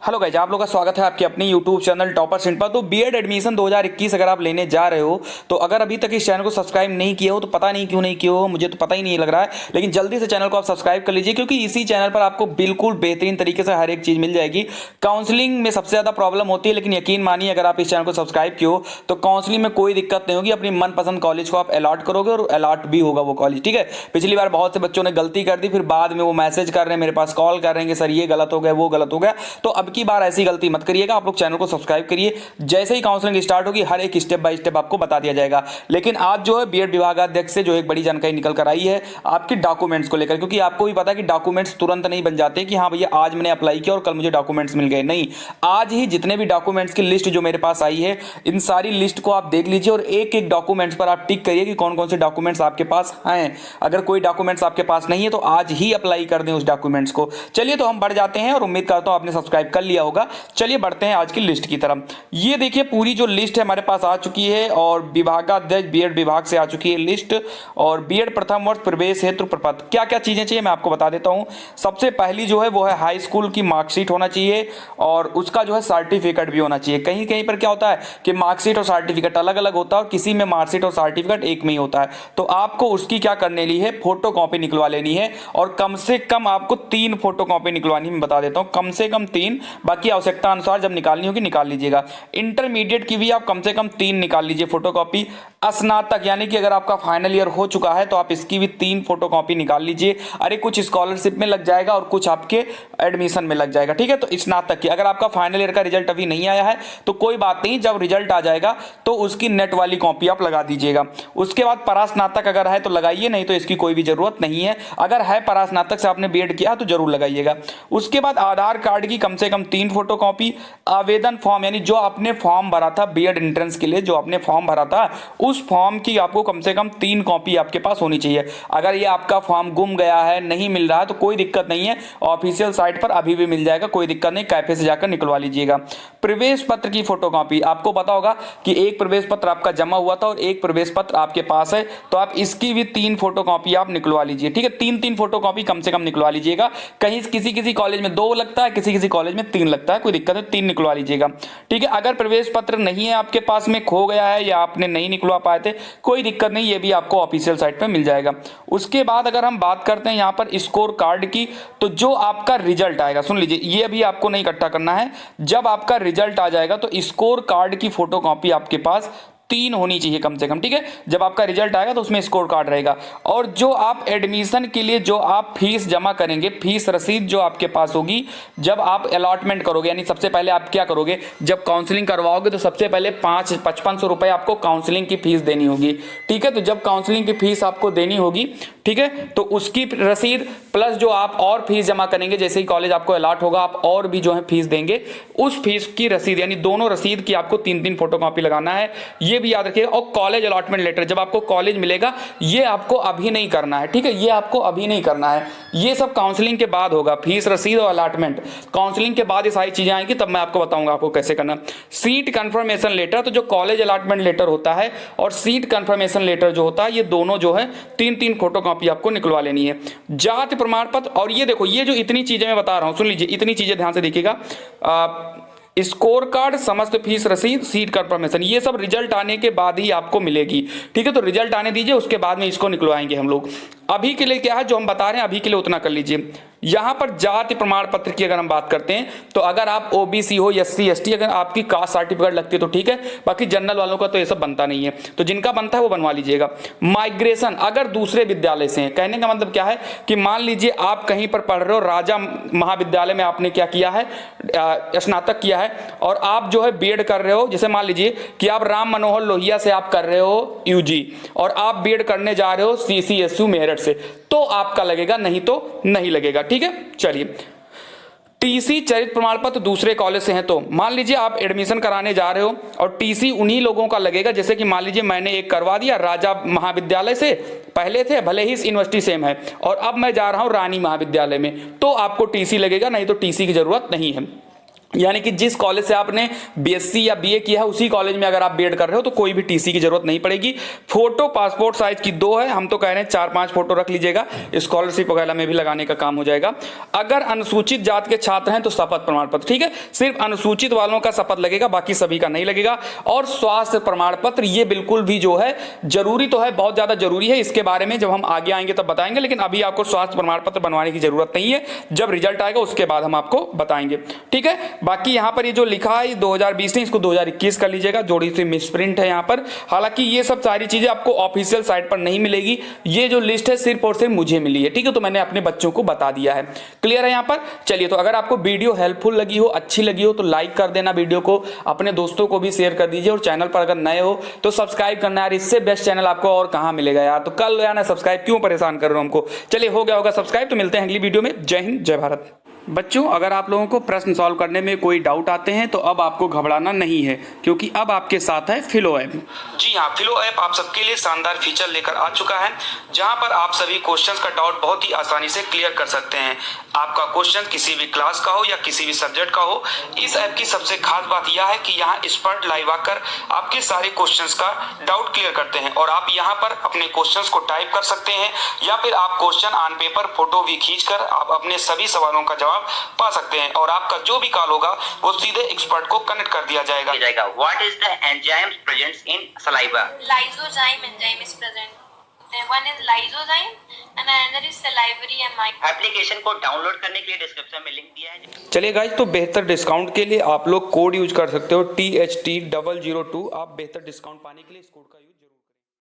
Hello guys, आप लोग का स्वागत है आपके अपने यूट्यूब चैनल टॉपर सेंट पर। तो बीएड एडमिशन 2021 अगर आप लेने जा रहे हो तो अगर अभी तक इस चैनल को सब्सक्राइब नहीं किए हो तो पता नहीं क्यों नहीं किए हो, मुझे तो पता ही नहीं लग रहा है। लेकिन जल्दी से चैनल को आप सब्सक्राइब कर लीजिए क्योंकि इसी चैनल पर आपको बिल्कुल बेहतरीन तरीके से हर एक चीज़ मिल जाएगी। काउंसलिंग में सबसे ज़्यादा प्रॉब्लम होती है, लेकिन यकीन मानिए अगर आप इस चैनल को सब्सक्राइब किए हो तो काउंसलिंग में कोई दिक्कत नहीं होगी। अपनी मनपसंद कॉलेज को आप अलॉट करोगे और अलॉट भी होगा वो कॉलेज। ठीक है, पिछली बार बहुत से बच्चों ने गलती कर दी, फिर बाद में वो मैसेज कर रहे हैं, मेरे पास कॉल कर रहे हैं कि सर ये गलत हो गया वो गलत हो गया। तो अब की बार ऐसी गलती मत करिएगा, आप लोग चैनल को सब्सक्राइब करिए। जैसे ही काउंसलिंग स्टार्ट होगी हर एक स्टेप बाय स्टेप आपको बता दिया जाएगा। लेकिन आज जो है बीएड विभागाध्यक्ष से जो एक बड़ी जानकारी निकल कर आई है आपकी डॉक्यूमेंट्स को लेकर, क्योंकि आपको भी पता है कि डॉक्यूमेंट्स तुरंत नहीं बन जाते कि हाँ भैया आज मैंने अप्लाई किया और कल मुझे डॉक्यूमेंट्स मिल गए। नहीं, आज ही जितने भी डॉक्यूमेंट्स की लिस्ट जो मेरे पास आई है इन सारी लिस्ट को आप देख लीजिए और एक एक डॉक्यूमेंट्स पर आप टिक करिए कि कौन कौन से डॉक्यूमेंट्स आपके पास हैं। अगर कोई डॉक्यूमेंट्स आपके पास नहीं है तो आज ही अप्लाई कर दें उस डॉक्यूमेंट्स को। चलिए तो हम बढ़ जाते हैं और उम्मीद करता हूं आपने सब्सक्राइब कर लिया होगा। चलिए बढ़ते हैं आज की लिस्ट की तरफ। ये देखिए पूरी जो लिस्ट है हमारे पास आ चुकी है और विभागाध्यक्ष बीएड विभाग से आ चुकी है लिस्ट। और बीएड प्रथम वर्ष प्रवेश हेतु प्रपत्र क्या क्या चीजें चाहिए मैं आपको बता देता हूं। सबसे पहली जो है वो है हाई स्कूल की मार्कशीट होना चाहिए और उसका जो है सर्टिफिकेट भी होना चाहिए। कहीं कहीं पर क्या होता है कि मार्कशीट और सर्टिफिकेट अलग अलग होता है और किसी में मार्कशीट और सर्टिफिकेट एक में ही होता है। तो आपको उसकी क्या करने ली है, फोटो कॉपी निकलवा लेनी है और कम से कम आपको 3 फोटो कॉपी निकलवानी, मैं बता देता हूं कम से कम 3, बाकी आवश्यकता अनुसार जब निकालनी होगी निकाल लीजिएगा। इंटरमीडिएट की भी आप कम से कम 3 निकाल लीजिए फोटोकॉपी। स्नातक यानी कि अगर आपका फाइनल ईयर हो चुका है तो आप इसकी भी 3 फोटोकॉपी निकाल लीजिए। अरे कुछ स्कॉलरशिप में लग जाएगा और कुछ आपके एडमिशन में लग जाएगा। ठीक है, तो स्नातक की अगर आपका फाइनल ईयर का रिजल्ट अभी नहीं आया है तो कोई बात नहीं, जब रिजल्ट आ जाएगा तो उसकी नेट वाली कॉपी आप लगा दीजिएगा। उसके बाद परास्नातक अगर है तो लगाइए, नहीं तो इसकी कोई भी जरूरत नहीं है। अगर है परास्नातक से आपने बीएड किया तो जरूर लगाइएगा। उसके बाद आधार कार्ड की कम से कम 3 फोटोकॉपी। आवेदन फॉर्म यानी जो आपने फॉर्म भरा था बीएड एंट्रेंस के लिए, जो आपने फॉर्म भरा था उस फॉर्म की आपको कम से कम 3 कॉपी आपके पास होनी चाहिए। अगर ये आपका फॉर्म गुम गया है, नहीं मिल रहा है तो कोई दिक्कत नहीं है, ऑफिशियल साइट पर अभी भी मिल जाएगा, कोई दिक्कत नहीं, कैफे से जाकर निकलवा लीजिएगा। प्रवेश पत्र की फोटोकॉपी, आपको पता होगा कि एक प्रवेश पत्र आपका जमा हुआ था और एक प्रवेश पत्र आपके पास है, तो आप इसकी भी 3 फोटोकॉपी आप निकलवा लीजिए। ठीक है, 3 फोटोकॉपी कम से कम निकलवा लीजिएगा। कहीं किसी किसी कॉलेज में 2 लगता है, किसी किसी कॉलेज में 3 लगता है, कोई दिक्कत नहीं, 3 निकलवा लीजिएगा। ठीक है, अगर प्रवेश पत्र नहीं है आपके पास में, खो गया है या आपने नहीं निकलवा पाए थे, कोई दिक्कत नहीं, ये भी आपको ऑफिशियल साइट पे मिल जाएगा। उसके बाद अगर हम बात करते हैं यहाँ पर स्कोर कार्ड की, तो जो आपका रिजल्ट आएगा, सुन लीजिए, ये भी आपको नहीं इकट्ठा करना है। जब आपका रिजल्ट आ जाएगा तो स्कोर कार्ड की फोटोकॉपी आपके पास 3 होनी चाहिए कम से कम। ठीक है, जब आपका रिजल्ट आएगा तो उसमें स्कोर कार्ड रहेगा। और जो आप एडमिशन के लिए जो आप फीस जमा करेंगे, फीस रसीद जो आपके पास होगी जब आप अलॉटमेंट करोगे, यानी सबसे पहले आप क्या करोगे, जब काउंसलिंग करवाओगे तो सबसे पहले 5500 रुपए आपको काउंसलिंग की फीस देनी होगी। ठीक है, तो जब काउंसलिंग की फीस आपको देनी होगी, ठीक है, तो उसकी रसीद प्लस जो आप और फीस जमा करेंगे, जैसे ही कॉलेज आपको अलॉट होगा आप और भी जो है फीस देंगे, उस फीस की रसीद यानी दोनों रसीद की आपको 3 फोटोकॉपी लगाना है, ये भी याद रखिएगा। और कॉलेज अलॉटमेंट लेटर जब आपको कॉलेज मिलेगा, ये आपको अभी नहीं करना है। ठीक है, ये आपको अभी नहीं करना है, ये सब काउंसलिंग के बाद होगा। फीस रसीद और अलॉटमेंट काउंसलिंग के बाद ये सारी चीजें आएंगी, तब मैं आपको बताऊंगा आपको कैसे करना। सीट कंफर्मेशन लेटर, तो जो कॉलेज अलॉटमेंट लेटर होता है और सीट कंफर्मेशन लेटर जो होता है, ये दोनों जो है 3 फोटोकॉपी आपको निकलवा लेनी है। जाति प्रमाण पत्र, और ये देखो ये जो इतनी चीजें मैं बता रहा हूं, सुन लीजिए, इतनी चीजें ध्यान से देखिएगा। स्कोर कार्ड, समस्त फीस रसीद, सीट कंफर्मेशन, ये सब रिजल्ट आने के बाद ही आपको मिलेगी। ठीक है, तो रिजल्ट आने दीजिए, उसके बाद में इसको निकलवाएंगे हम लोग। अभी के लिए क्या है जो हम बता रहे हैं अभी के लिए उतना कर लीजिए। यहां पर जाति प्रमाण पत्र की अगर हम बात करते हैं तो अगर आप ओबीसी हो, एससी एसटी, अगर आपकी कास्ट सर्टिफिकेट लगती है तो ठीक है, बाकी जनरल वालों का तो ये सब बनता नहीं है, तो जिनका बनता है वो बनवा लीजिएगा। माइग्रेशन, अगर दूसरे विद्यालय से हैं, कहने का मतलब क्या है कि मान लीजिए आप कहीं पर पढ़ रहे हो, राजा महाविद्यालय में आपने क्या किया है, स्नातक किया है, और आप जो है बीएड कर रहे हो, जैसे मान लीजिए कि आप राम मनोहर लोहिया से आप कर रहे हो यूजी और आप बीएड करने जा रहे हो सीसीएसयू मेरठ से, तो आपका लगेगा, नहीं तो नहीं लगेगा। ठीक है, चलिए। टीसी चरित्र प्रमाण पत्र दूसरे कॉलेज से हैं, तो मान लीजिए आप एडमिशन कराने जा रहे हो और टीसी उन्हीं लोगों का लगेगा, जैसे कि मान लीजिए मैंने एक करवा दिया राजा महाविद्यालय से, पहले थे, भले ही यूनिवर्सिटी सेम है, और अब मैं जा रहा हूं रानी महाविद्यालय में, तो आपको टीसी लगेगा, नहीं तो टीसी की जरूरत नहीं है। यानी कि जिस कॉलेज से आपने बीएससी या बीए किया है उसी कॉलेज में अगर आप बीएड कर रहे हो तो कोई भी टीसी की जरूरत नहीं पड़ेगी। फोटो पासपोर्ट साइज की 2 है, हम तो कह रहे हैं 4-5 फोटो रख लीजिएगा, स्कॉलरशिप वगैरह में भी लगाने का काम हो जाएगा। अगर अनुसूचित जात के छात्र हैं तो शपथ प्रमाण पत्र, ठीक है, सिर्फ अनुसूचित वालों का शपथ लगेगा, बाकी सभी का नहीं लगेगा। और स्वास्थ्य प्रमाण पत्र ये बिल्कुल भी जो है जरूरी तो है, बहुत ज्यादा जरूरी है, इसके बारे में जब हम आगे आएंगे तब बताएंगे, लेकिन अभी आपको स्वास्थ्य प्रमाण पत्र बनवाने की जरूरत नहीं है, जब रिजल्ट आएगा उसके बाद हम आपको बताएंगे, ठीक है। बाकी यहाँ पर ये जो लिखा है 2020 नहीं, इसको 2021 कर लीजिएगा, जोड़ी सी मिसप्रिंट है यहाँ पर। हालांकि ये सब सारी चीजें आपको ऑफिशियल साइट पर नहीं मिलेगी, ये जो लिस्ट है सिर्फ और सिर्फ मुझे मिली है, ठीक है, तो मैंने अपने बच्चों को बता दिया है। क्लियर है यहाँ पर? चलिए, तो अगर आपको वीडियो हेल्पफुल लगी हो, अच्छी लगी हो तो लाइक कर देना, वीडियो को अपने दोस्तों को भी शेयर कर दीजिए, और चैनल पर अगर नए हो तो सब्सक्राइब करना यार, इससे बेस्ट चैनल आपको और कहाँ मिलेगा यार, तो कल यार सब्सक्राइब क्यों परेशान कर रहे हो हमको। चलिए, हो गया होगा सब्सक्राइब, तो मिलते हैं अगली वीडियो में। जय हिंद, जय भारत। बच्चों, अगर आप लोगों को प्रश्न सॉल्व करने में कोई डाउट आते हैं तो अब आपको घबराना नहीं है, क्योंकि अब आपके साथ है फिलो ऐप। जी हाँ, फिलो ऐप आप सबके लिए शानदार फीचर लेकर आ चुका है, जहां पर आप सभी क्वेश्चंस का डाउट बहुत ही आसानी से क्लियर कर सकते हैं। आपका क्वेश्चन किसी भी क्लास का हो या किसी भी सब्जेक्ट का हो, इस ऐप की सबसे खास बात यह है कि यहाँ एक्सपर्ट लाइव आकर आपके सारे क्वेश्चंस का डाउट क्लियर करते हैं, और आप यहाँ पर अपने क्वेश्चंस को टाइप कर सकते हैं, या फिर आप क्वेश्चन ऑन पेपर फोटो भी खींचकर आप अपने सभी सवालों का जवाब पा सकते हैं, और आपका जो भी कॉल होगा वो सीधे एक्सपर्ट को कनेक्ट कर दिया जाएगा। What is the enzymes present in saliva? Lysozyme enzyme is present. One is lysozyme and another is salivary amide. Application को डाउनलोड करने के लिए डिस्क्रिप्शन में लिंक दिया है। चलिए गाइज, तो बेहतर डिस्काउंट के लिए आप लोग कोड यूज कर सकते हो THT002, आप बेहतर डिस्काउंट पाने के लिए इस कोड का यूज